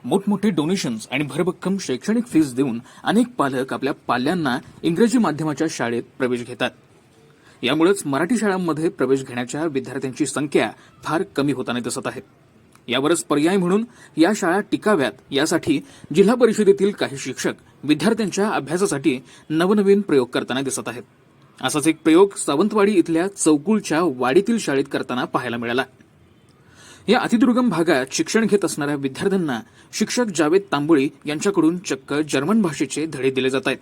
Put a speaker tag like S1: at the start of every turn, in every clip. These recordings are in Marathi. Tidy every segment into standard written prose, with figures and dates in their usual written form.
S1: मोठमोठे डोनेशन्स आणि भरभक्कम शैक्षणिक फीस देऊन अनेक पालक आपल्या पाल्यांना इंग्रजी माध्यमाच्या शाळेत प्रवेश घेतात. यामुळेच मराठी शाळांमध्ये प्रवेश घेण्याच्या विद्यार्थ्यांची संख्या फार कमी होताना दिसत आहे. यावरच पर्याय म्हणून या शाळा टिकाव्यात यासाठी जिल्हा परिषदेतील काही शिक्षक विद्यार्थ्यांच्या अभ्यासासाठी नवनवीन प्रयोग करताना दिसत आहेत. असाच एक प्रयोग सावंतवाडी इथल्या चौकुलच्या वाडीतील शाळेत करताना पाहायला मिळाला. या अतिदुर्गम भागात शिक्षण घेत असणाऱ्या विद्यार्थ्यांना शिक्षक जावेद तांबोळी यांच्याकडून चक्क जर्मन भाषेचे धडे दिले जात आहेत.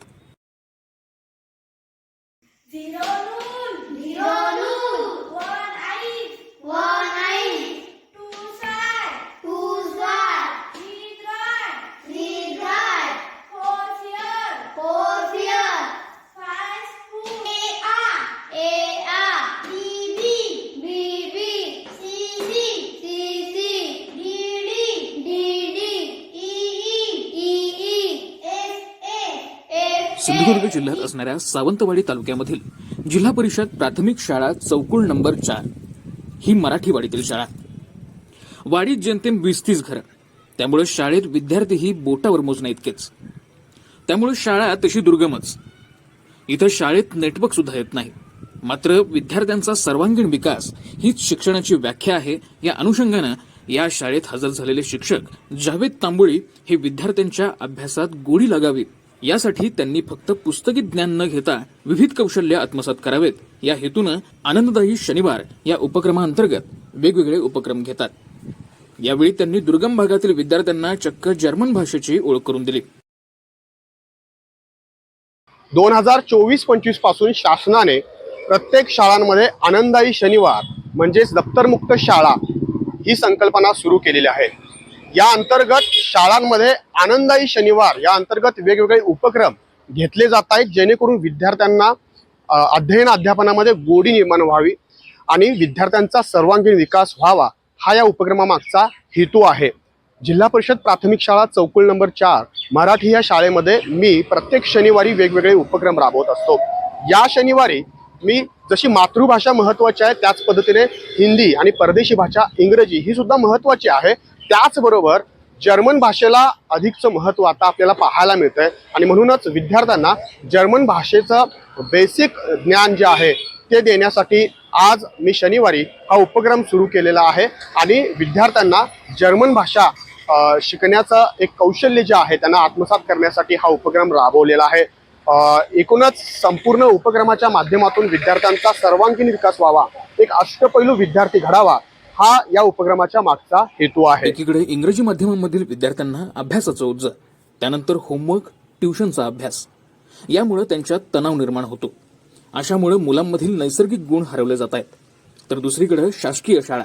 S1: सिंधुदुर्ग जिल्ह्यात असणाऱ्या सावंतवाडी तालुक्यामधील जिल्हा परिषद प्राथमिक शाळा चौकुल नंबर 4 ही मराठी वाडीतील शाळा. वाडीत जेमतेम 20-30 घरं, त्यामुळे शाळेत विद्यार्थीही बोटावर मोजण्या इतकेच. त्यामुळे शाळा तशी दुर्गमच. इथं शाळेत नेटवर्क सुद्धा येत नाही. मात्र विद्यार्थ्यांचा सर्वांगीण विकास हीच शिक्षणाची व्याख्या आहे. या अनुषंगानं या शाळेत हजर झालेले शिक्षक जावेद तांबोळी हे विद्यार्थ्यांच्या अभ्यासात गोडी लागावी यासाठी त्यांनी फक्त पुस्तकी ज्ञान न घेता विविध कौशल्य आत्मसात करावेत या हेतूनं आनंददायी शनिवार या उपक्रमाअंतर्गत वेगवेगळे उपक्रम घेतात. यावेळी त्यांनी दुर्गम भागातील विद्यार्थ्यांना चक्क जर्मन भाषेची ओळख करून दिली.
S2: 2024-25 पासून शासनाने प्रत्येक शाळांमध्ये आनंददायी शनिवार म्हणजेच दप्तरमुक्त शाळा ही संकल्पना सुरू केलेली आहे. या अंतर्गत शाळांमध्ये आनंददायी शनिवार या अंतर्गत वेगवेगळे उपक्रम घेतले जात आहेत, जेणेकरून विद्यार्थ्यांना अध्ययन अध्यापनामध्ये गोडी निर्माण व्हावी आणि विद्यार्थ्यांचा सर्वांगीण विकास व्हावा हा या उपक्रमामागचा हेतू आहे. जिल्हा परिषद प्राथमिक शाळा चौकुल नंबर 4 मराठी या शाळेमध्ये मी प्रत्येक शनिवारी वेगवेगळे उपक्रम राबवत असतो. या शनिवारी मी जशी मातृभाषा महत्त्वाची आहे त्याच पद्धतीने हिंदी आणि परदेशी भाषा इंग्रजी ही सुद्धा महत्त्वाची आहे. त्याचबरोबर जर्मन भाषेला अधिकचं महत्त्व आता आपल्याला पाहायला मिळतंय आणि म्हणूनच विद्यार्थ्यांना जर्मन भाषेचं बेसिक ज्ञान जे आहे ते देण्यासाठी आज मी शनिवारी हा उपक्रम सुरू केलेला आहे आणि विद्यार्थ्यांना जर्मन भाषा शिकण्याचं एक कौशल्य जे आहे त्यांना आत्मसात करण्यासाठी हा उपक्रम राबवलेला आहे. एकूणच संपूर्ण उपक्रमाच्या माध्यमातून विद्यार्थ्यांचा सर्वांगीण विकास व्हावा, एक अष्टपैलू विद्यार्थी घडावा हा या उपक्रमाच्या मागचा हेतू आहे.
S1: एकीकडे इंग्रजी माध्यमांमधील विद्यार्थ्यांना अभ्यासाचं ओझं, त्यानंतर होमवर्क, ट्युशनचा अभ्यास यामुळे त्यांच्यात तणाव निर्माण होतो. अशामुळे मुलांमधील नैसर्गिक गुण हरवले जात आहेत. तर दुसरीकडे शासकीय शाळा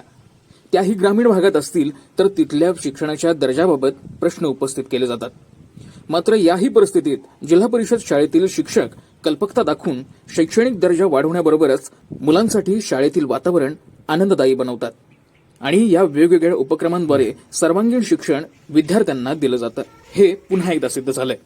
S1: त्याही ग्रामीण भागात असतील तर तिथल्या शिक्षणाच्या दर्जाबाबत प्रश्न उपस्थित केले जातात. मात्र याही परिस्थितीत जिल्हा परिषद शाळेतील शिक्षक कल्पकता दाखवून शैक्षणिक दर्जा वाढवण्याबरोबरच मुलांसाठी शाळेतील वातावरण आनंददायी बनवतात आणि या वेगवेगळ्या उपक्रमांद्वारे सर्वांगीण शिक्षण विद्यार्थ्यांना दिलं जातं. हे पुन्हा एकदा सिद्ध झालंय.